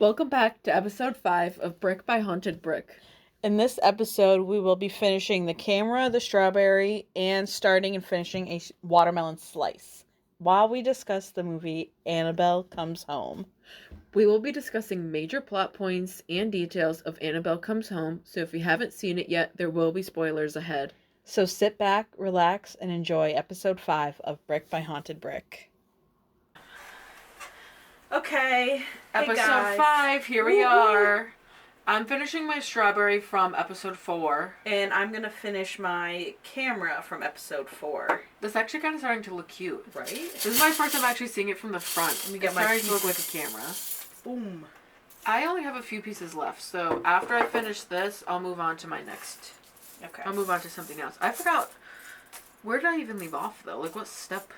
Welcome back to episode 5 of Brick by Haunted Brick. In this episode, we will be finishing the camera, the strawberry, and starting and finishing a watermelon slice while we discuss the movie Annabelle Comes Home. We will be discussing major plot points and details of Annabelle Comes Home, so if you haven't seen it yet, there will be spoilers ahead. So sit back, relax, and enjoy episode 5 of Brick by Haunted Brick. Okay, episode guys. 5, here we are. I'm finishing my strawberry from episode 4. And I'm going to finish my camera from episode 4. This is actually kind of starting to look cute. Right? This is my first time actually seeing it from the front. Let me get it's my starting to look like a camera. Boom. I only have a few pieces left, so after I finish this, I'll move on to my next. Okay. I'll move on to something else. I forgot. Where did I even leave off, though? Like, what step?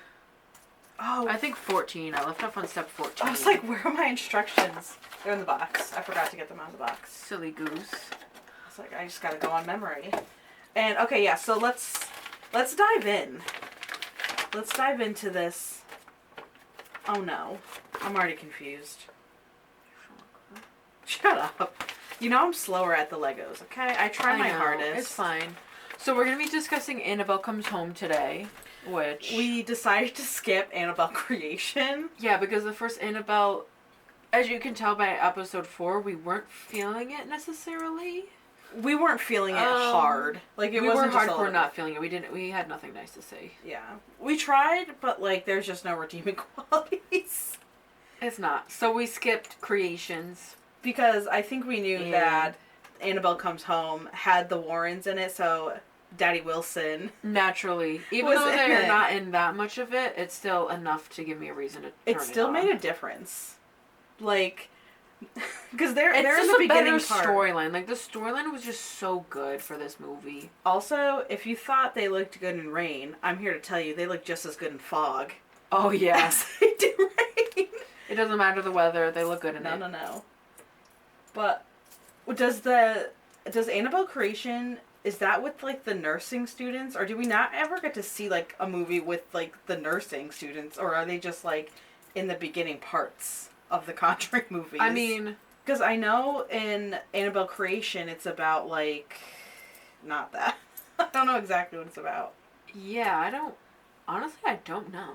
Oh. I think 14. I left off on step 14. I was like, where are my instructions? They're in the box. I forgot to get them out of the box. Silly goose. It's like, I just gotta go on memory. And, okay, yeah, so let's dive in. Let's dive into this. Oh, no. I'm already confused. Shut up. You know I'm slower at the Legos, okay? I try my hardest. It's fine. So we're going to be discussing Annabelle Comes Home today, which... We decided to skip Annabelle Creation. Yeah, because the first Annabelle, as you can tell by episode 4, we weren't feeling it necessarily. We weren't feeling it hard. Like, we wasn't weren't hardcore not feeling it. We had nothing nice to say. Yeah. We tried, but, like, there's just no redeeming qualities. It's not. So we skipped Creations. Because I think we knew that Annabelle Comes Home had the Warrens in it, so Daddy Wilson... Naturally. Even though they're not in that much of it, it's still enough to give me a reason to turn it on. It still made a difference. Like... Because they're in the beginning better storyline. Like, the storyline was just so good for this movie. Also, if you thought they looked good in Rain, I'm here to tell you they look just as good in Fog. Oh, yeah. As they do Rain. It doesn't matter the weather. They look good in it. No. But does Annabelle Creation, is that with, like, the nursing students? Or do we not ever get to see, like, a movie with, like, the nursing students? Or are they just, like, in the beginning parts of the Conjuring movies? I mean... Because I know in Annabelle Creation it's about, like... Not that. I don't know exactly what it's about. Yeah, honestly, I don't know.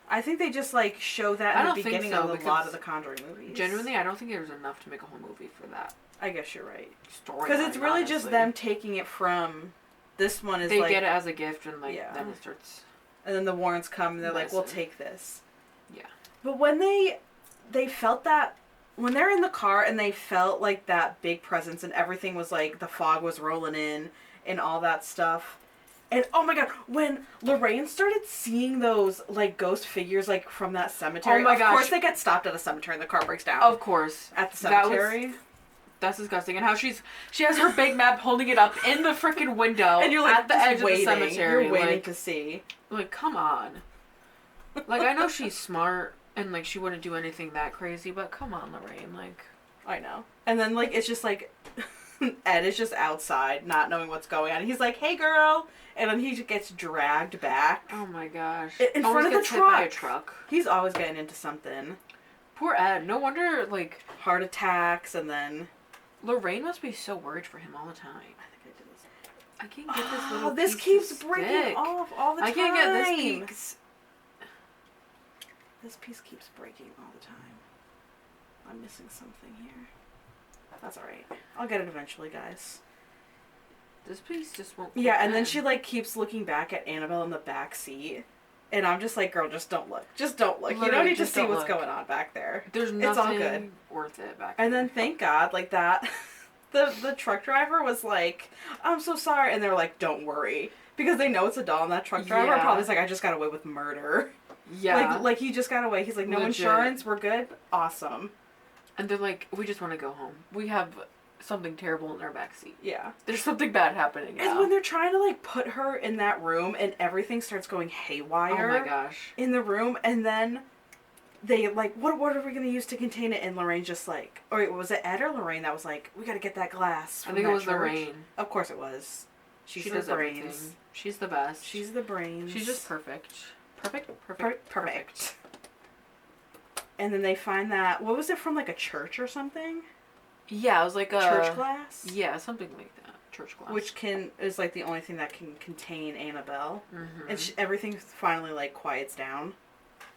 I think they just, like, show that in the beginning of a lot of the Conjuring movies. Genuinely, I don't think there's enough to make a whole movie for that. I guess you're right. Because it's really just them taking it from... This one is, they like... get it as a gift and, like, then it starts... And then the Warrens come and they're like, we'll take this. Yeah. But when they felt that... When they're in the car and they felt, like, that big presence and everything was, like, the fog was rolling in and all that stuff... And, oh my god, when Lorraine started seeing those, like, ghost figures, like, from that cemetery... Oh my gosh. Of course they get stopped at a cemetery and the car breaks down. Of course. At the cemetery. That's disgusting. And how she has her big map holding it up in the freaking window and you're, like, at the edge of the cemetery. You're waiting to see. Like, come on. Like, I know she's smart and, like, she wouldn't do anything that crazy, but come on, Lorraine, like... I know. And then, like, it's just, like... Ed is just outside, not knowing what's going on. He's like, hey, girl... And then he gets dragged back. Oh my gosh. In front of the truck. Hit by a truck. He's always getting into something. Poor Ed. No wonder, like... Heart attacks and then... Lorraine must be so worried for him all the time. I think I did this. I can't get this little this piece keeps of breaking stick. off all the time. I can't get this piece. This piece keeps breaking all the time. I'm missing something here. That's alright. I'll get it eventually, guys. This piece just won't... Yeah, and then she, like, keeps looking back at Annabelle in the back seat. And I'm just like, girl, just don't look. Just don't look. Literally, you don't need to just see don't what's look. going on back there. There's nothing it's all good. Worth it back And there. then, thank God, like, that... the truck driver was like, I'm so sorry. And they're like, don't worry. Because they know it's a doll, and that truck driver probably is like, I just got away with murder. Yeah. Like he just got away. He's like, no Legit. insurance, we're good? Awesome. And they're like, we just want to go home. We have something terrible in our backseat. Yeah. There's something bad happening now. And when they're trying to, like, put her in that room and everything starts going haywire. Oh my gosh. In the room, and then they, like, what are we going to use to contain it? And Lorraine's just like, or wait, was it Ed or Lorraine that was like, we got to get that glass from I think that it was church? Lorraine. Of course it was. She does the everything. brains. She's the best. She's the brains. She's just perfect. Perfect. Perfect. And then they find that, what was it, from like a church or something? Yeah, it was like a church glass? Yeah, something like that. Church glass. Which is like the only thing that can contain Annabelle. Mm-hmm. And everything finally like quiets down.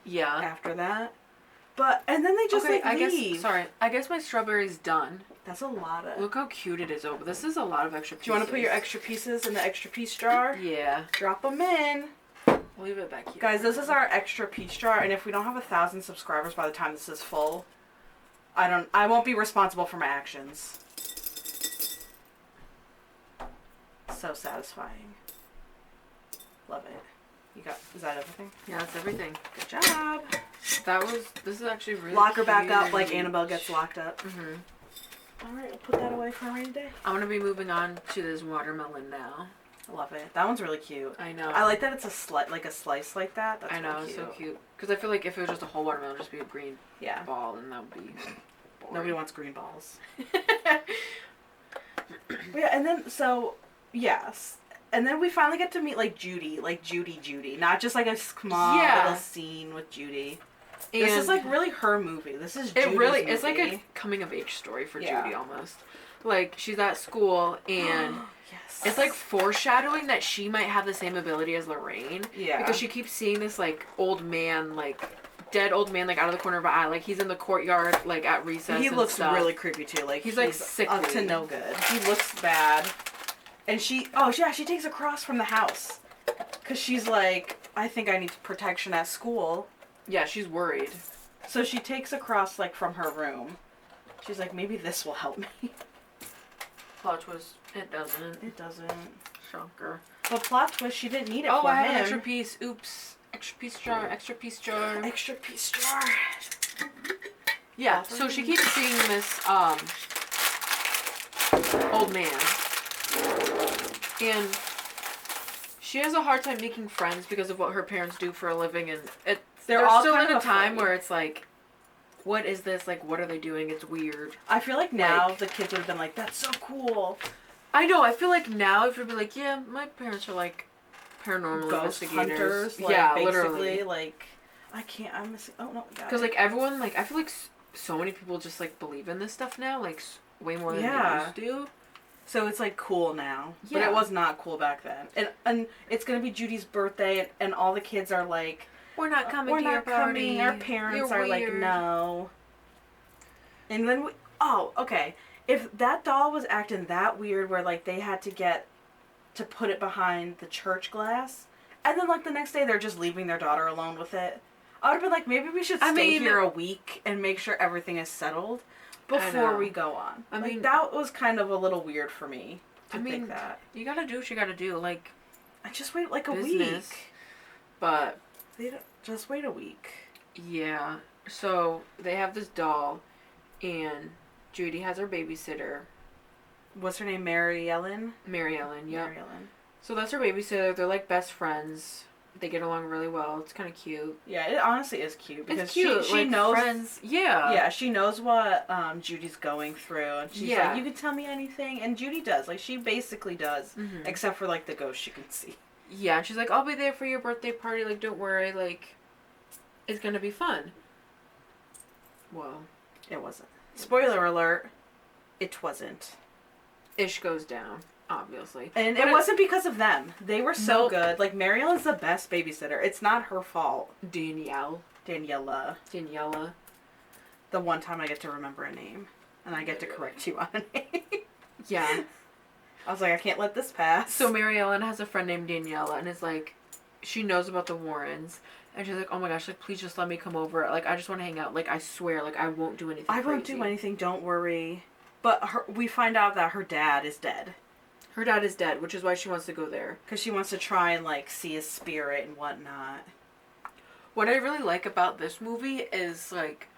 Yeah. After that. But, and then they just leave. I guess my strawberry's done. That's a lot of... Look how cute it is over. This is a lot of extra pieces. Do you want to put your extra pieces in the extra piece jar? Yeah. Drop them in. Leave it back here. Guys, this is our extra piece jar, and if we don't have 1,000 subscribers by the time this is full, I won't be responsible for my actions. So satisfying. Love it. Is that everything? Yeah, that's everything. Good job. This is actually really Lock her cute. back up like Annabelle gets locked up. Mm-hmm. Alright, I'll put that away for a rainy day. I'm going to be moving on to this watermelon now. I love it. That one's really cute. I know. I like that it's a slice like that. That's I know, really it's cute. so cute. Because I feel like if it was just a whole watermelon, it'd just be a green Yeah. ball, and that would be boring. Nobody wants green balls. Yeah, and then, so, yes. And then we finally get to meet, like, Judy. Like, Judy. Not just, like, a small little scene with Judy. And this is, like, really her movie. This is Judy's movie. It's like a coming-of-age story for Judy, almost. Like, she's at school, and... Yes. It's like foreshadowing that she might have the same ability as Lorraine. Yeah. Because she keeps seeing this, like, old man, like, dead old man, like, out of the corner of her eye. Like, he's in the courtyard, like, at recess. He looks stuff. really creepy, too. Like, he's like, sickly. Up to no good. He looks bad. And she takes a cross from the house. Because she's like, I think I need protection at school. Yeah, she's worried. So she takes a cross, like, from her room. She's like, maybe this will help me. Plot twist. It doesn't. It doesn't. Shocker. But plot twist, she didn't need it for him. Oh, I have an extra piece. Oops. Extra piece jar. Extra piece jar. Extra piece jar. Yeah, so she keeps seeing this, old man. And she has a hard time making friends because of what her parents do for a living, and they're all still in a time where it's like, what is this? Like, what are they doing? It's weird. I feel like now the kids would have been like, that's so cool. I know. I feel like now if you'd be like, yeah, my parents are like paranormal ghost investigators. hunters. Like, yeah, basically, literally. Like, I'm missing. Oh, no. Because, like, everyone, like, I feel like so many people just, like, believe in this stuff now. Like, way more than they used to. So it's, like, cool now. Yeah. But it was not cool back then. And it's going to be Judy's birthday, and all the kids are like, we're not coming to your party. Our parents You're are weird. like, no. And then okay. If that doll was acting that weird where, like, they had to get to put it behind the church glass, and then, like, the next day they're just leaving their daughter alone with it, I would have been like, maybe we should stay here a week and make sure everything is settled before we go on. I mean, that was kind of a little weird for me to think that. You gotta do what you gotta do. Like, I just wait, like, a week. But... Just wait a week. Yeah. So, they have this doll, and Judy has her babysitter. What's her name? Mary Ellen? Mary Ellen, yeah. Mary Ellen. So that's her babysitter. They're like best friends. They get along really well. It's kind of cute. Yeah, it honestly is cute. Because it's cute. She like, knows. Friends. Yeah. Yeah, she knows what Judy's going through. And she's like, you can tell me anything. And Judy does. Like, she basically does. Mm-hmm. Except for, like, the ghost she can see. Yeah, and she's like, I'll be there for your birthday party. Like, don't worry. Like, it's going to be fun. Well. It wasn't. Spoiler alert. It wasn't. Ish goes down, obviously. And it wasn't because of them. They were so good. Like, Mary Ellen's the best babysitter. It's not her fault. Daniela. The one time I get to remember a name. And I get to correct you on a name. Yeah. I was like, I can't let this pass. So Mary Ellen has a friend named Daniela, and it's like, she knows about the Warrens. And she's like, oh my gosh, like, please just let me come over. Like, I just want to hang out. Like, I swear, like, I won't do anything I won't do anything, don't worry. But we find out that her dad is dead. Her dad is dead, which is why she wants to go there. Because she wants to try and, like, see his spirit and whatnot. What I really like about this movie is, like,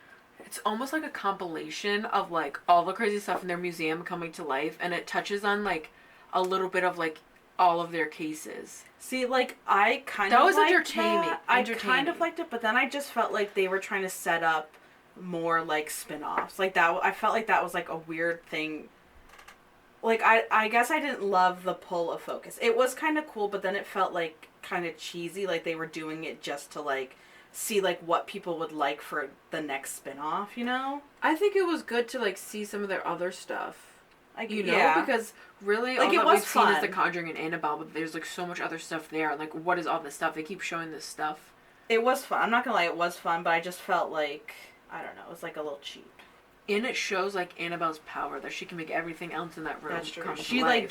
it's almost like a compilation of, like, all the crazy stuff in their museum coming to life. And it touches on, like, a little bit of, like, all of their cases. See, like, I kind of liked that. entertaining. I kind of liked it, but then I just felt like they were trying to set up more, like, spin-offs. Like, that, I felt like that was, like, a weird thing. Like, I guess I didn't love the pull of focus. It was kind of cool, but then it felt, like, kind of cheesy. Like, they were doing it just to, like, see like what people would like for the next spin-off, you know? I think it was good to like see some of their other stuff. Like, You know, yeah. because really Like, all it that was we've seen is fun. The Conjuring and Annabelle, but there's like so much other stuff there. Like, what is all this stuff? They keep showing this stuff. It was fun. I'm not gonna lie, it was fun, but I just felt like, I don't know, it was like a little cheap. And it shows like Annabelle's power that she can make everything else in that room That's true. come to She life.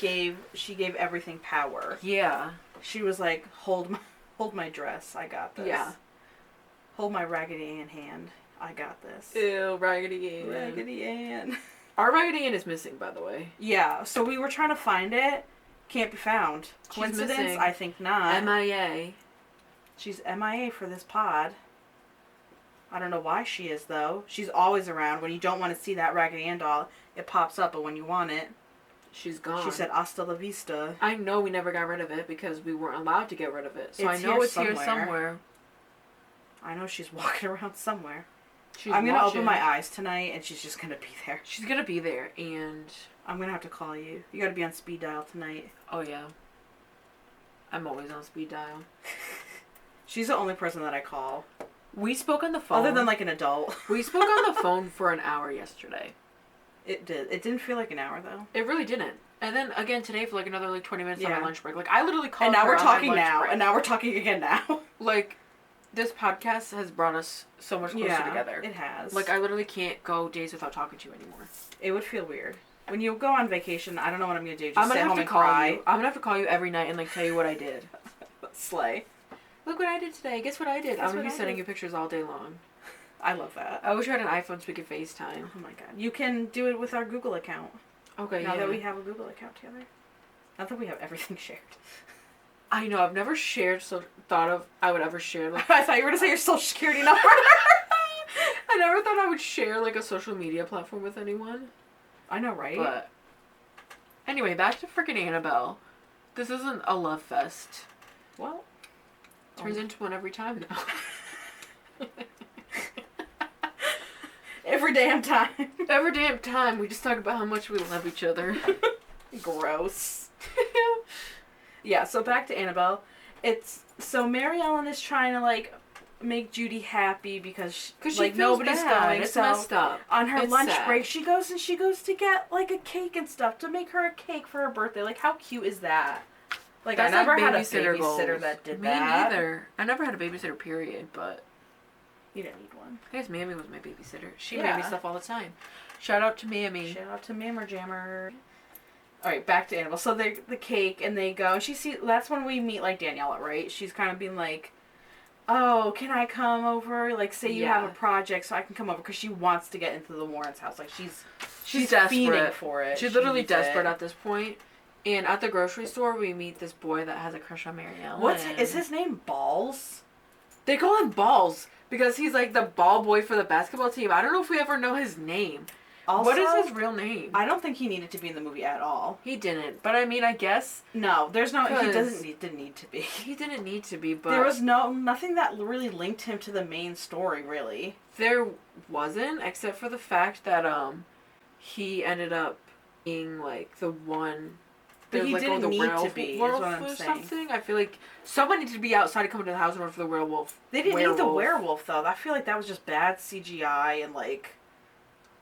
she gave everything power. Yeah. She was like, hold my dress, I got this. Yeah. Hold my Raggedy Ann hand, I got this. Ew, Raggedy Ann. Raggedy Ann. Our Raggedy Ann is missing, by the way. Yeah, so we were trying to find it. Can't be found. She's Coincidence? missing. I think not. MIA. She's MIA for this pod. I don't know why she is, though. She's always around. When you don't want to see that Raggedy Ann doll, it pops up, but when you want it, She's gone. she said, hasta la vista. I know we never got rid of it because we weren't allowed to get rid of it. So It's I know here it's here somewhere. somewhere. I know she's walking around somewhere. She's I'm going to watching. open my eyes tonight, and she's just going to be there. She's gonna be there, and I'm going to have to call you. You got to be on speed dial tonight. oh yeah, I'm always on speed dial. She's the only person that I call. We spoke on the phone. Other than, like, an adult. We spoke on the phone for an hour yesterday. It did. It didn't feel like an hour, though. It really didn't. And then again today for like another like 20 minutes on Yeah. my lunch break. Like I literally called And now her we're on my talking lunch now. break. And now we're talking again now. Like this podcast has brought us so much closer together. It has. Like I literally can't go days without talking to you anymore. It would feel weird. When you go on vacation, I don't know what I'm going to do. Just I'm gonna sit have home to and call cry. you. I'm gonna have to call you every night and like tell you what I did. Slay. Look what I did today. Guess what I did? Guess I'm gonna what be I sending did. you pictures all day long. I love that. I wish I had an iPhone so we could FaceTime. Oh my god. You can do it with our Google account. Okay, Now yeah. that we have a Google account together. Not that we have everything shared. I know. I've never shared. So thought of I would ever share. Like I thought you were going to say your social security number. I never thought I would share like a social media platform with anyone. I know, right? But anyway, back to freaking Annabelle. This isn't a love fest. Well. Turns into one every time now. Every damn time. Every damn time we just talk about how much we love each other. Gross. Yeah, so back to Annabelle. So Mary Ellen is trying to like make Judy happy because Because like she feels nobody's bad. going. It's So messed up. on her It's lunch sad. break, she goes to get like a cake and stuff to make her a cake for her birthday. Like how cute is that? Like That's I never like had a babysitter babysitter goals. that did Me that. neither. I never had a babysitter, period, but You didn't need one. I guess Mammy was my babysitter. She Yeah. made me stuff all the time. Shout out to Mammy. Shout out to Mammer Jammer. All right, back to Annabelle. So they the cake and they go. And that's when we meet like Daniela, right? She's kind of being like, "Oh, can I come over? Like, say you have Yeah. a project, so I can come over," because she wants to get into the Warrens' house. Like she's desperate. fiending for it. She's literally needs desperate it. at this point. And at the grocery store, we meet this boy that has a crush on Mary Ellen. Is his name Balls? They call him Balls because he's like the ball boy for the basketball team. I don't know if we ever know his name. Also, What is his real name? I don't think he needed to be in the movie at all. He didn't. But I mean, I guess No, there's no. He 'Cause- didn't need to be. he didn't need to be, but There was nothing that really linked him to the main story, really. there wasn't, except for the fact that he ended up being like the one. But there's, he like, didn't the need to werewolf- be, is werewolf what I'm or saying. something. I feel like someone needed to be outside to come into the house in order for the werewolf. They didn't need the werewolf though. I feel like that was just bad CGI and like,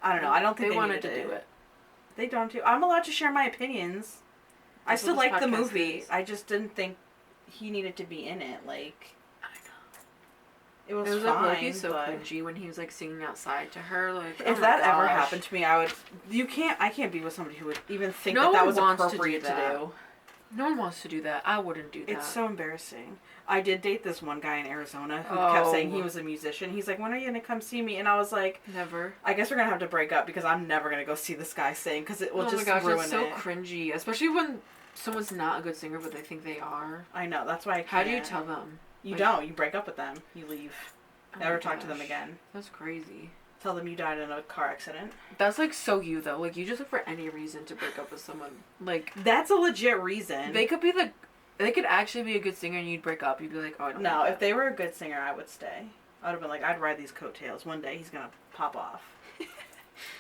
I don't know. I don't think they wanted needed to do it. They don't do. I'm allowed to share my opinions. I That's still what this like the podcast movie. is. I just didn't think he needed to be in it. Like, I know. it was, It was like fine. Loki so but cringy when he was like singing outside to her. Like, if oh that my ever gosh. happened to me, I would. I can't be with somebody who would even think No that one was wants to do appropriate to that. do. No one wants to do that. I wouldn't do that. It's so embarrassing. I did date this one guy in Arizona who Oh. kept saying he was a musician. He's like, "When are you gonna come see me?" And I was like, Never. "I guess we're gonna have to break up because I'm never gonna go see this guy sing because it will Oh just my gosh, ruin it's so it." cringy. Especially when someone's not a good singer, but they think they are. I know. That's why I can't. How do you tell them? You Like- don't. You break up with them. You leave. Oh Never my talk to them gosh. again. That's crazy. Tell them you died in a car accident. That's like so you though. Like you just look for any reason to break up with someone. Like That's a legit reason. they could actually be a good singer and you'd break up. You'd be like, oh, I don't No, like if they were a good singer, I would stay. I would have been like, I'd ride these coattails. One day he's gonna pop off,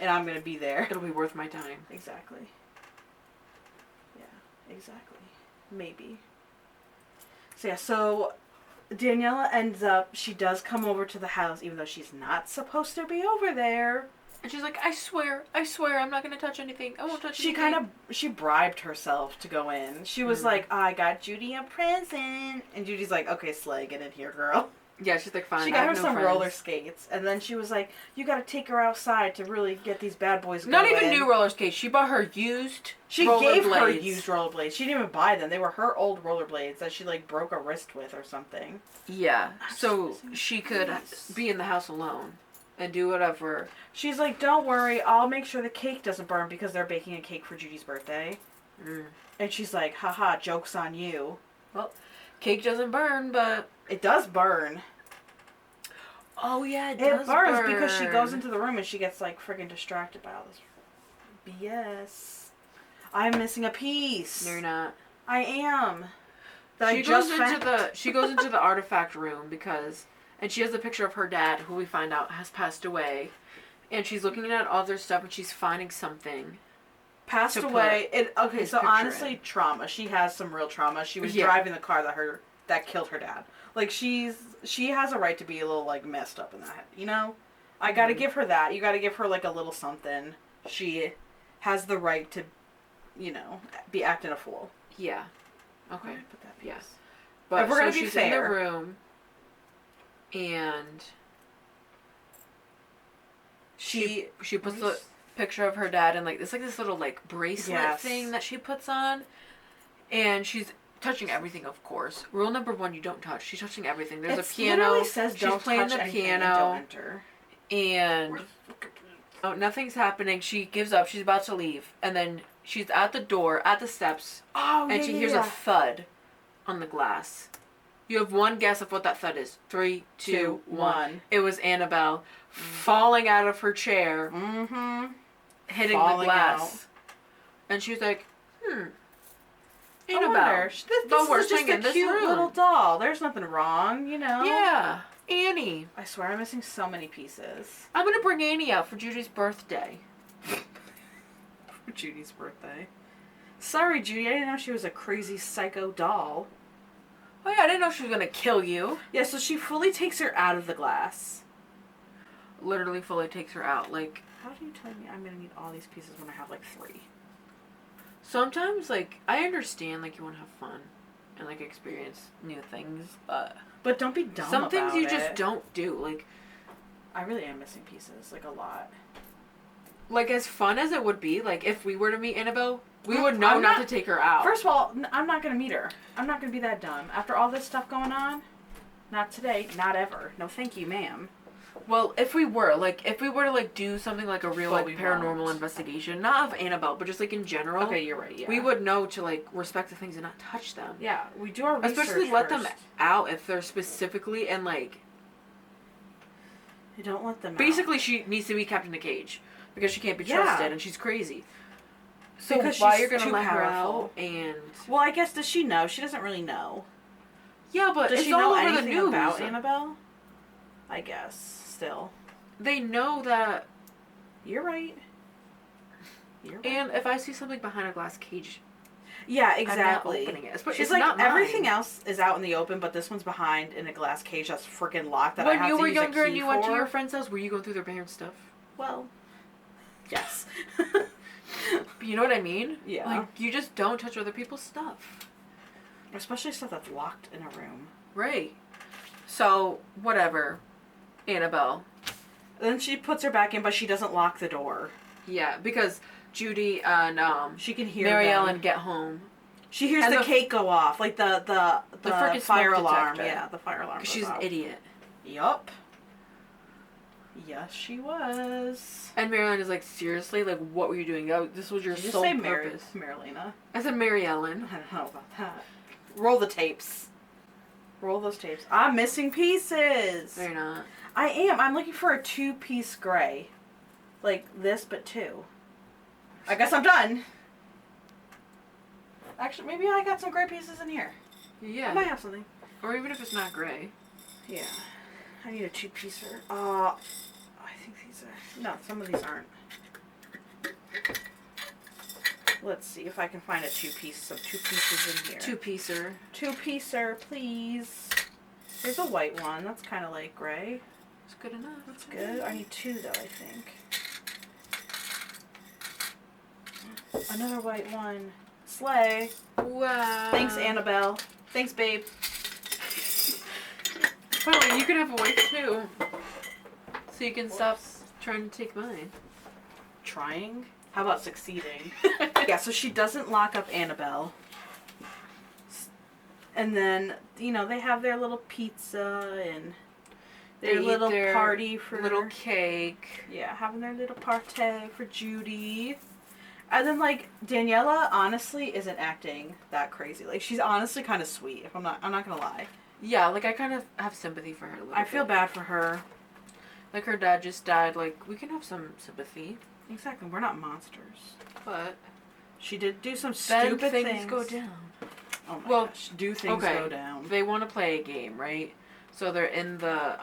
and I'm gonna be there. it'll be worth my time. Exactly. Yeah, exactly. Maybe. So yeah, so Daniela ends up, she does come over to the house, even though she's not supposed to be over there. And she's like, I swear, I'm not going to touch anything. I won't touch anything. She bribed herself to go in. She was like, I got Judy a present. And Judy's like, okay, Slay, get in here, girl. Yeah, she's like, fine. She got her some roller skates. And then she was like, you got to take her outside to really get these bad boys going. Not even new roller skates. She bought her used her used rollerblades. She didn't even buy them. They were her old rollerblades that she like broke a wrist with or something. Yeah, so she could be in the house alone and do whatever. She's like, don't worry, I'll make sure the cake doesn't burn because they're baking a cake for Judy's birthday. And she's like, haha, joke's on you. Well, cake doesn't burn, but... It does burn. Oh, yeah, it does burn. It burns because she goes into the room and she gets, like, friggin' distracted by all this BS. I'm missing a piece. No, you're not. I am. She goes into the artifact room because... And she has a picture of her dad, who we find out has passed away. And she's looking at all their stuff and she's finding something. Passed away. Okay, so honestly, trauma. She has some real trauma. She was driving the car that killed her dad. Like, she has a right to be a little, like, messed up in that, you know? I gotta give her that. You gotta give her, like, a little something. She has the right to, you know, be acting a fool. Yeah. Okay. Put that piece. Yes. But if we're gonna be she's fair. in the room, and she puts the picture of her dad in, like, it's like this little, like, bracelet thing that she puts on, and she's touching everything, of course. Rule number 1, you don't touch. She's touching everything. There's a piano. Literally says she's don't playing touch the piano. And don't enter. And nothing's happening. She gives up. She's about to leave, and then she's at the door, at the steps, and she hears a thud on the glass. You have one guess of what that thud is. 3, 2, 1. It was Annabelle falling out of her chair, hitting the glass, out. And she was like, Annabelle. This is just a cute little doll. There's nothing wrong, you know? Yeah. Annie. I swear I'm missing so many pieces. I'm going to bring Annie out for Judy's birthday. For Judy's birthday? Sorry, Judy. I didn't know she was a crazy psycho doll. Oh, yeah. I didn't know she was going to kill you. Yeah, so she fully takes her out of the glass. Literally fully takes her out. Like, how do you tell me I'm going to need all these pieces when I have, like, 3? Sometimes, like, I understand, like, you want to have fun and, like, experience new things, but don't be dumb some about things you it. just don't do. Like, I really am missing pieces, like, a lot. Like, as fun as it would be, like, if we were to meet Annabelle, we would know not to take her out. First of all, I'm not going to meet her. I'm not going to be that dumb. After all this stuff going on, not today, not ever. No, thank you, ma'am. Well, if we were to, like, do something like a real, like, paranormal investigation, not of Annabelle, but just, like, in general. Okay, you're right, yeah. We would know to, like, respect the things and not touch them. Yeah, we do our research especially let them out if they're specifically, and, like... You don't let them basically, out. she needs to be kept in a cage. Because she can't be trusted, and she's crazy. So because why you're going to let her out, and... Well, I guess, does she know? She doesn't really know. Yeah, but does it's she all know over anything the news about Annabelle? I guess. Still. They know that... You're right. And if I see something behind a glass cage... Yeah, exactly. I'm not opening it. But she's it's like, not everything else is out in the open, but this one's behind in a glass cage that's freaking locked that I have to use a key for. When you were younger and you went to your friend's house, were you going through their parents' stuff? Well... Yes. You know what I mean? Yeah. Like, you just don't touch other people's stuff. Especially stuff that's locked in a room. Right. So, whatever. Annabelle. Then she puts her back in, but she doesn't lock the door. Yeah, because Judy and she can hear Mary Ellen get home. She hears the cake go off, like the freaking fire smoke alarm. detector. Yeah, the fire alarm. She's an idiot. Yup. Yes, she was. And Marilyn is like, seriously? Like, what were you doing? Oh, this was your sole purpose. Marilena. I said Mary Ellen. I don't know about that. Roll the tapes. Roll those tapes. I'm missing pieces. No, you're not. I am. I'm looking for a 2-piece gray. Like this, but 2. I guess I'm done. Actually, maybe I got some gray pieces in here. Yeah. I might have something. Or even if it's not gray. Yeah. I need a 2-piecer. I think these are... No, some of these aren't. Let's see if I can find a 2-piece. Some 2 pieces in here. 2-piecer. 2-piecer, please. There's a white one. That's kind of like gray. It's good enough. That's good. I need 2 though, I think. Another white one. Slay. Wow. Thanks, Annabelle. Thanks, babe. Oh, you can have a wife too. So you can stop trying to take mine. Trying? How about succeeding? Yeah, so she doesn't lock up Annabelle. And then, you know, they have their little pizza and their little party for... Little cake. Yeah, having their little party for Judy. And then, like, Daniela honestly isn't acting that crazy. Like, she's honestly kind of sweet, if I'm not gonna lie. Yeah, like, I kind of have sympathy for her a little bit. I feel bad for her. Like, her dad just died. Like, we can have some sympathy. Exactly. We're not monsters. But she did do some stupid things. Go down. Oh my gosh. Do things go down. They want to play a game, right? So they're in the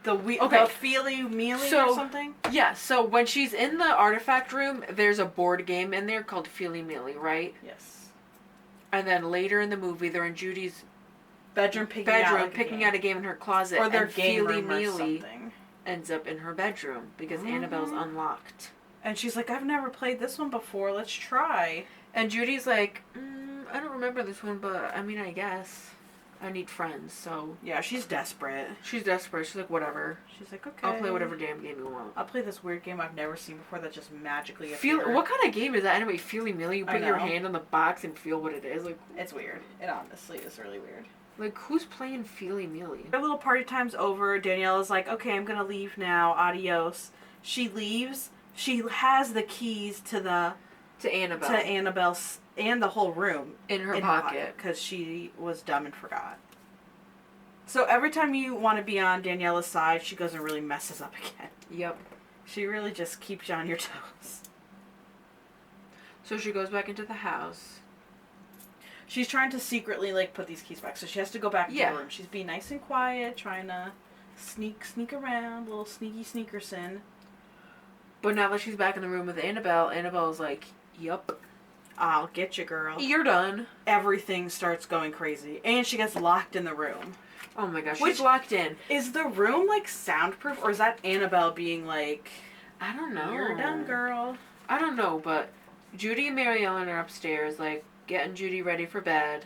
the feely mealy or something? Yeah, so when she's in the artifact room, there's a board game in there called Feely Mealy, right? Yes. And then later in the movie, they're in Judy's bedroom picking out a game in her closet. Or their and game Feely room or something. Ends up in her bedroom because Annabelle's unlocked. And she's like, I've never played this one before. Let's try. And Judy's like, I don't remember this one, but I mean, I guess. I need friends, so... Yeah, she's desperate. She's desperate. She's like, whatever. She's like, okay. I'll play whatever damn game you want. I'll play this weird game I've never seen before that just magically appears. What kind of game is that anyway? Feely Mealy? You put your hand on the box and feel what it is? Like, it's weird. It honestly is really weird. Like, who's playing Feely Mealy? Their little party time's over. Daniela's like, okay, I'm gonna leave now. Adios. She leaves. She has the keys to Annabelle. To Annabelle's and the whole room. In her pocket. Because she was dumb and forgot. So every time you want to be on Daniela's side, she goes and really messes up again. Yep. She really just keeps you on your toes. So she goes back into the house. She's trying to secretly, like, put these keys back. So she has to go back to the room. She's being nice and quiet, trying to sneak around, little sneaky sneakerson. But now that she's back in the room with Annabelle, Annabelle's like, yup. I'll get you, girl. You're done. Everything starts going crazy. And she gets locked in the room. Oh my gosh, she's locked in. Is the room, like, soundproof? Or is that Annabelle being like... I don't know. You're done, girl. I don't know, but Judy and Mary Ellen are upstairs, like, getting Judy ready for bed.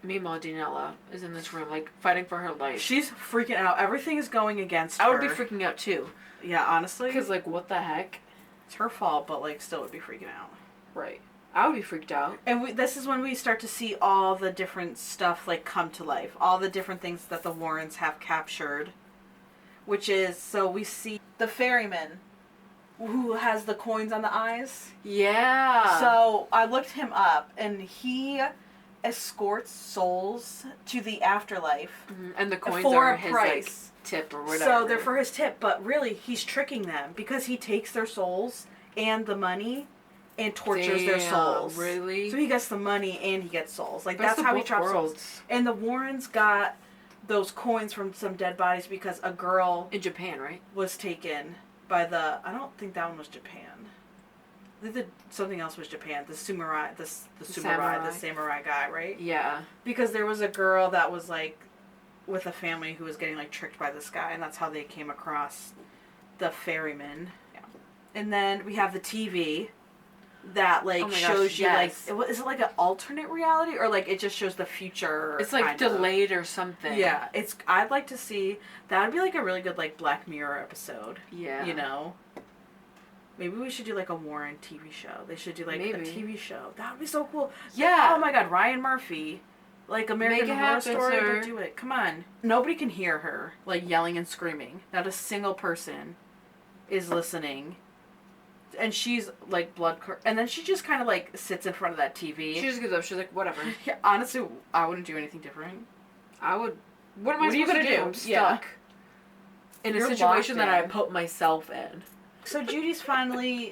Meanwhile, Daniela is in this room, like, fighting for her life. She's freaking out. Everything is going against her. I would be freaking out, too. Yeah, honestly. Because, like, what the heck? It's her fault, but, like, still would be freaking out. Right. I would be freaked out. And this is when we start to see all the different stuff, like, come to life. All the different things that the Warrens have captured. Which is, so we see the ferryman who has the coins on the eyes. Yeah. So I looked him up, and he escorts souls to the afterlife. Mm-hmm. And the coins for are a his, price. Like, tip or whatever. So they're for his tip, but really, he's tricking them because he takes their souls and the money and tortures their souls. Really? So he gets the money and he gets souls. Like, that's how he traps souls. And the Warrens got those coins from some dead bodies because a girl... In Japan, right? ...was taken by the... I don't think that one was Japan. I think something else was Japan. The samurai guy, right? Yeah. Because there was a girl that was, like, with a family who was getting, like, tricked by this guy, and that's how they came across the ferryman. Yeah. And then we have the TV that, like, shows you, like, is it like an alternate reality, or, like, it just shows the future? It's, like, delayed or something. Yeah. I'd like to see, that would be, like, a really good, like, Black Mirror episode. Yeah. You know? Maybe we should do, like, a Warren TV show. They should do, like, a TV show. That would be so cool. Yeah. Oh, my God. Ryan Murphy. Like, American Horror Story. Go do it. Come on. Nobody can hear her, like, yelling and screaming. Not a single person is listening. And she's, like, and then she just kind of, like, sits in front of that TV. She just gives up. She's like, whatever. Yeah, honestly, I wouldn't do anything different. I would... What am I supposed to do? I'm stuck. Yeah. In a situation that I put myself in. So Judy's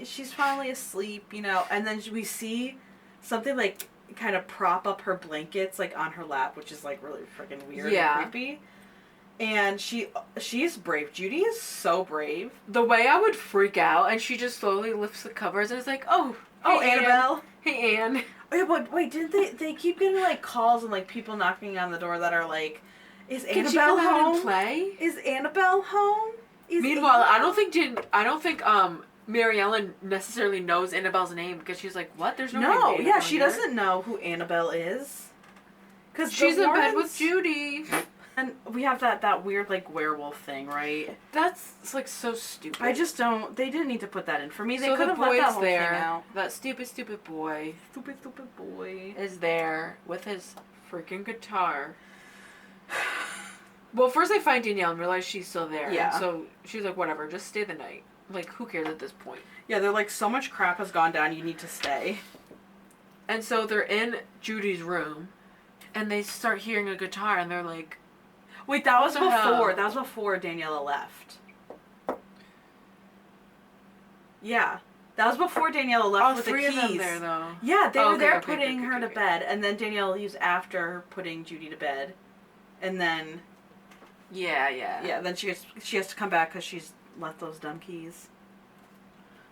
she's finally asleep, you know, and then we see something, like, kind of prop up her blankets, like, on her lap, which is, like, really freaking weird and creepy. And she's brave. Judy is so brave. The way I would freak out, and she just slowly lifts the covers and is like, oh, Oh, Hey, Annabelle. Hey, Anne. Oh, yeah, but wait, didn't they keep getting like calls and like people knocking on the door that are like, is Can Annabelle she come out home? and play? Is Annabelle home? Is Meanwhile, Annabelle... I don't think Mary Ellen necessarily knows Annabelle's name because she's like, what? There's no name No, Annabelle yeah, she here. doesn't know who Annabelle is. Cause She's the in bed Warrens- with Judy. And we have that weird like werewolf thing, right? That's like so stupid. I just don't. They didn't need to put that in for me. They So could the have let boy's that whole there. thing out. That stupid boy Stupid boy. is there with his freaking guitar. Well, first they find Danielle and realize she's still there. Yeah. And so she's like, whatever, just stay the night. Like, who cares at this point? Yeah, they're like, so much crap has gone down. You need to stay. And so they're in Judy's room, and they start hearing a guitar, and they're like, Wait, that was What the hell? before. That was before Daniela left. Yeah, that was before Daniela left with the three keys. of them there, though. Yeah, they Oh, were okay, there okay, putting okay, her to okay. bed, and then Danielle leaves after putting Judy to bed, and then Yeah. then she has to come back because she's left those dumb keys.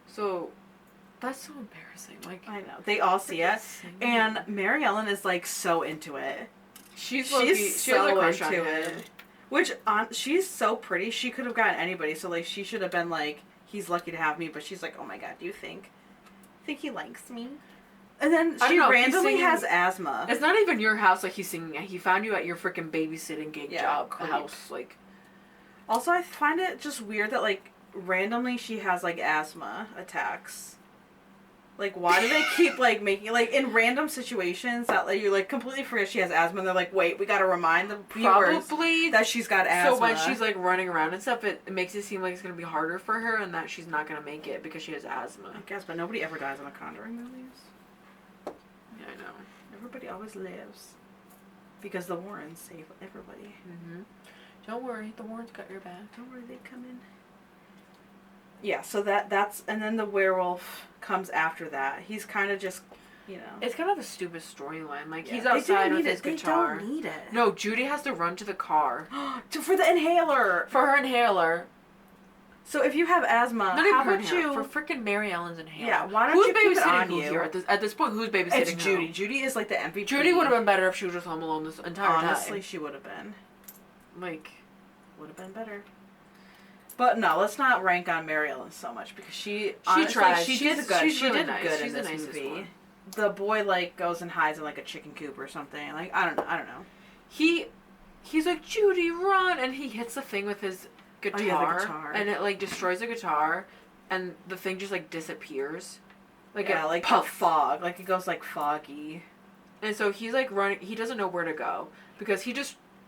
So, that's so embarrassing. Like, I know they all see it, and Mary Ellen is like so into it. she's She's she has a so crush on into him. it. Which she's so pretty. She could have gotten anybody. So like she should have been like, he's lucky to have me. But she's like, oh my god, do you think he likes me? And then I she don't know, he's randomly singing- has asthma. It's not even your house like he's singing at. He found you at your freaking babysitting gig Yeah, job creep. house. Like, Also, I find it just weird that like randomly she has like asthma attacks. Like, why do they keep like making like in random situations that like you like completely forget she has asthma? And they're like, wait, we got to remind the viewers probably that she's got asthma. So when she's like running around and stuff, it makes it seem like it's gonna be harder for her and that she's not gonna make it because she has asthma. I guess, but nobody ever dies in the Conjuring movies. Yeah, I know. Everybody always lives. Because the Warrens save everybody. Mm-hmm. Don't worry, the Warrens got your back. Don't worry, they come in. Yeah, so that's... And then the werewolf comes after that. He's kind of just, you know... It's kind of a stupid storyline. Like, Yeah. he's They outside don't with need his it. guitar. They don't need it. No, Judy has to run to the car For the inhaler! for her inhaler. So if you have asthma, Not even how her about inhaler, you... for freaking Mary Ellen's inhaler. Yeah, why don't who's you keep it babysitting on who you? here? At this point, who's babysitting It's who? Judy. Judy is like the MVP. Judy would have been better if she was just home alone this entire time. Honestly, she would have been. Like, Would have been better. But no, let's not rank on Mary Ellen so much because she tries. She She's- did good. she's She really did nice. good She's in the this nicest movie. one. The boy like goes and hides in like a chicken coop or something. Like I don't know. he's like, Judy, run! And he hits the thing with his guitar. Oh, yeah, the guitar. And it, like, destroys the guitar. And the thing just, like, disappears. Like, Yeah, it like puffs. fog. Like it goes like foggy. And so he's, like, running. He doesn't know where to go. Because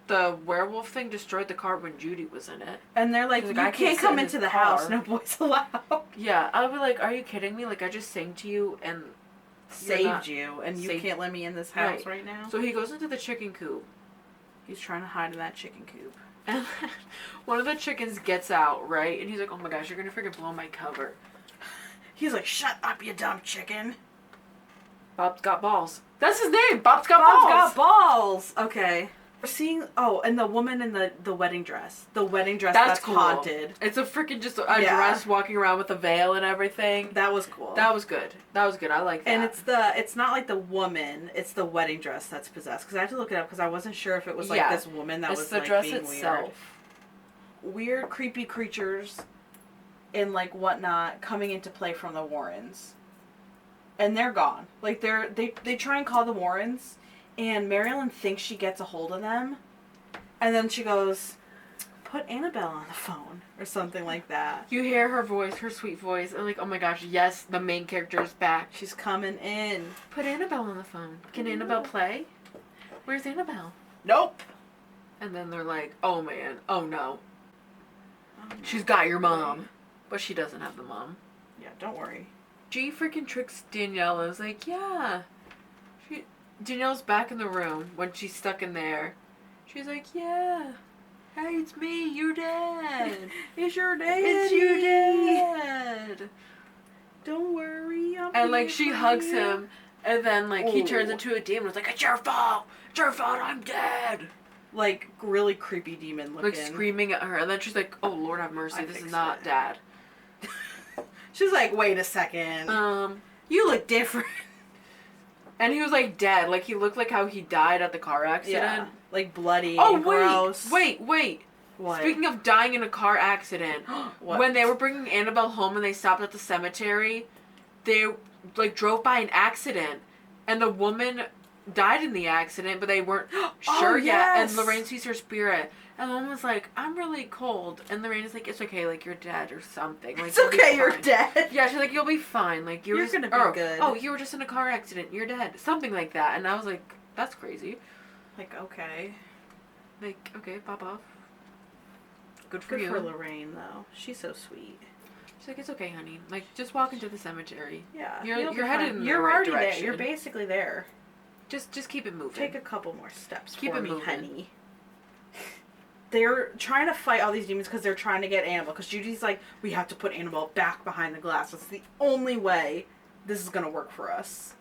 the werewolf thing destroyed the car when Judy was in it. And they're like, He's you like, I can't can't sit come in into this the house. car. No boys allowed. Yeah, I'll be like, are you kidding me? Like, I just sang to you and... Saved not you, and you saved- can't let me in this house right now. So he goes into the chicken coop. He's trying to hide in that chicken coop. And one of the chickens gets out, right? And he's like, oh my gosh, you're gonna freaking blow my cover. He's like, shut up, you dumb chicken. Bob's got balls. That's his name! Bob's got Bob's balls! got balls! Okay. We're seeing, and the woman in the wedding dress. The wedding dress that's cool. haunted. It's a freaking just a Yeah. dress walking around with a veil and everything. That was cool. That was good. That was good. I like that. And it's not like the woman, it's the wedding dress that's possessed. Because I had to look it up because I wasn't sure if it was like Yeah. this woman that it's was the like dress being itself. weird, creepy creatures and like whatnot coming into play from the Warrens. And they're gone. Like they try and call the Warrens, and Mary Ellen thinks she gets a hold of them, and then she goes, "Put Annabelle on the phone," or something like that. You hear her voice, her sweet voice, and like, oh my gosh, yes, the main character is back. She's coming in. Put Annabelle on the phone. Can Annabelle play? Where's Annabelle? Nope. And then they're like, oh man, oh no. Oh, no. She's got your mom. But she doesn't have the mom. Yeah, don't worry. She freaking tricks Danielle and is like, yeah. Danielle's back in the room when she's stuck in there. She's like, yeah. Hey, it's me, your dad. It's your dad. It's your dad. Don't worry. And like she hugs him, and then like he turns Oh. into a demon. It's like, it's your fault. It's your fault. I'm dead. Like really creepy demon looking. Like screaming at her, and then she's like, oh Lord have mercy. I This is fixed not it. dad. She's like, wait a second. You look different. And he was like dead. Like he looked like how he died at the car accident. Yeah. Like bloody. Oh and gross. wait. What? Speaking of dying in a car accident, What? when they were bringing Annabelle home and they stopped at the cemetery, they like drove by an accident, and the woman died in the accident, but they weren't sure yet. Yes. And Lorraine sees her spirit, and the woman was like, "I'm really cold," and Lorraine is like, "It's okay, like you're dead or something. Like It's okay, you're dead. Yeah, she's like, "You'll be fine. Like you're just, gonna be good. Oh, you were just in a car accident. You're dead. Something like that." And I was like, "That's crazy." Like, okay. Like, okay, pop off. Good for Good you. for Lorraine, though. She's so sweet. She's like, "It's okay, honey. Like, just walk into the cemetery. Yeah. You're headed in the You're right already direction. there. You're basically there. Just keep it moving. Take a couple more steps Keep for it me, moving. honey." They're trying to fight all these demons because they're trying to get Annabelle. Because Judy's like, we have to put Annabelle back behind the glass. That's the only way this is going to work for us.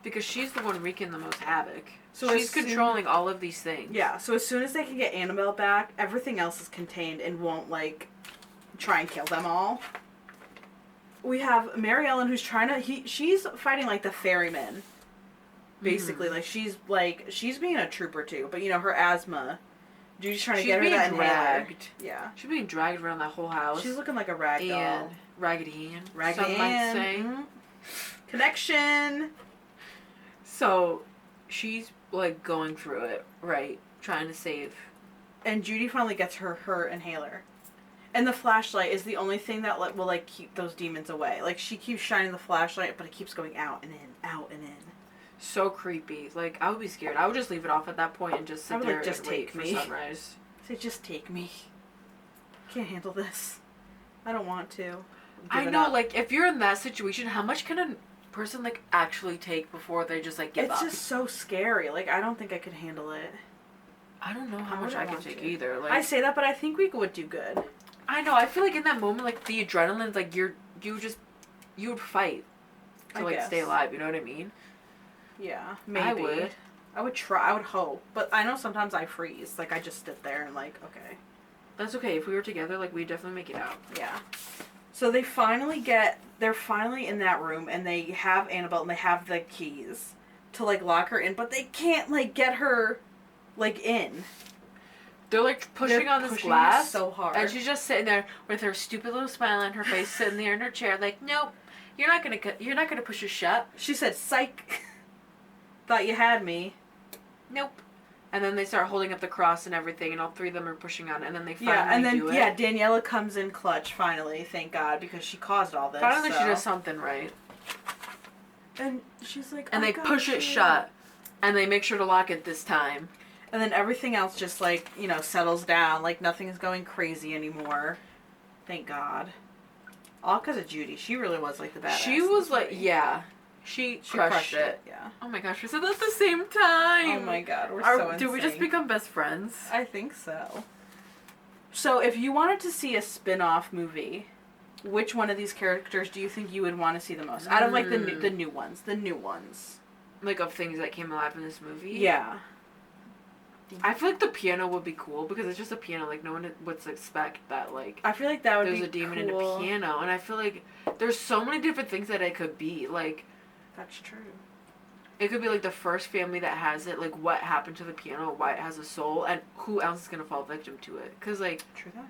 Because she's the one wreaking the most havoc. So she's as soon- controlling all of these things. Yeah, so as soon as they can get Annabelle back, everything else is contained and won't, like, try and kill them all. We have Mary Ellen who's trying to... She's fighting, like, the ferryman. Basically, she's being a trooper, too. But, you know, her asthma... Judy's trying to get her that inhaler. dragged. Yeah. She's being dragged around that whole house. She's looking like a rag doll. And Raggedy Ann. Raggedy some might Ann. say. Mm-hmm. Connection. So, she's, like, going through it, right? Trying to save. And Judy finally gets her inhaler. And the flashlight is the only thing that will, like, keep those demons away. Like, she keeps shining the flashlight, but it keeps going out and in, out and in. So creepy. Like, I would be scared. I would just leave it off at that point and just sit there like, just and wait take for me. sunrise. Say, just take me. Can't handle this. I don't want to. I Give it know, up. like, if you're in that situation, how much can a person, like, actually take before they just, like, give It's up? just so scary. Like, I don't think I could handle it. I don't know how I much I wouldn't can want take to. either. Like, I say that, but I think we would do good. I know. I feel like in that moment, like, the adrenaline's, like, you would fight to, I like, guess. stay alive. You know what I mean? Yeah, maybe. I would. I would try. I would hope. But I know sometimes I freeze. Like, I just sit there and, like, okay. That's okay. If we were together, like, we'd definitely make it out. Yeah. So they're finally in that room, and they have Annabelle, and they have the keys to, like, lock her in, but they can't, like, get her, like, in. They're, like, pushing on this pushing glass. so hard. And she's just sitting there with her stupid little smile on her face, sitting there in her chair, like, nope, you're not gonna push us shut. She said, psych. Thought you had me. Nope. And then they start holding up the cross and everything, and all three of them are pushing on it, and then they finally do it. Yeah, Daniela comes in clutch, finally, thank God, because she caused all this. Finally she does something right. And she's like, And they push it shut, and they make sure to lock it this time. And then everything else just, like, you know, settles down, like nothing is going crazy anymore. Thank God. All because of Judy. She really was, like, the badass. She was like, yeah. She crushed it. Yeah. Oh my gosh, we said that at the same time. Oh my God, we're so insane. Did we just become best friends? I think so. So, if you wanted to see a spin-off movie, which one of these characters do you think you would want to see the most? Out of, like, the new ones. The new ones. Like, of things that came alive in this movie? Yeah. I feel like the piano would be cool, because it's just a piano. Like, no one would expect that, like, I feel like that would be there's a demon cool. in a piano. And I feel like there's so many different things that it could be. Like, That's true. it could be, like, the first family that has it, like, what happened to the piano, why it has a soul, and who else is going to fall victim to it. Because, like... True that.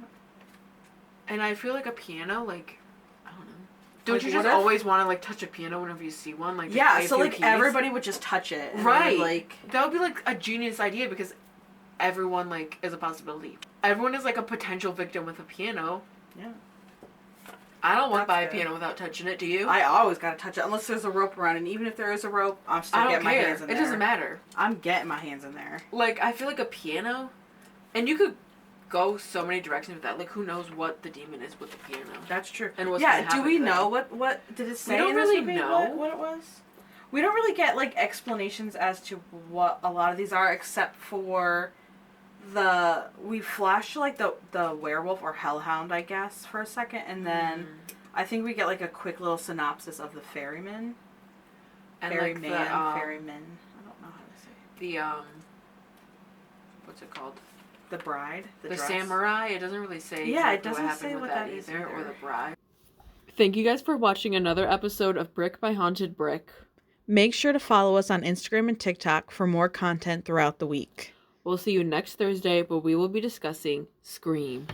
And I feel like a piano, like... I don't know. Don't Like, you what just if- always want to, like, touch a piano whenever you see one? Like, just Yeah, play a so, few like, keys? everybody would just touch it. And Right. Like, That would be, like, a genius idea, because everyone, like, is a possibility. Everyone is, like, a potential victim with a piano. yeah. I don't want to That's buy a good. piano without touching it, do you? I always gotta touch it, unless there's a rope around, and even if there is a rope, I'm still I don't getting my care. hands in It there. doesn't matter. I'm getting my hands in there. Like, I feel like a piano, and you could go so many directions with that. Like, who knows what the demon is with the piano? That's true. And what's yeah, gonna happen do we to know them. what did it say? We don't in this really movie know. what it was. We don't really get, like, explanations as to what a lot of these are, except for we flash to, like, the werewolf or hellhound, I guess, for a second, and then I think we get, like, a quick little synopsis of the ferryman. And Ferryman, like the, ferryman. I don't know how to say it. the what's it called? The bride, The dress. samurai. It doesn't really say. Yeah, it exactly doesn't what happened say with what that that is either, or either. the bride. Thank you guys for watching another episode of Brick by Haunted Brick. Make sure to follow us on Instagram and TikTok for more content throughout the week. We'll see you next Thursday, where we will be discussing Scream.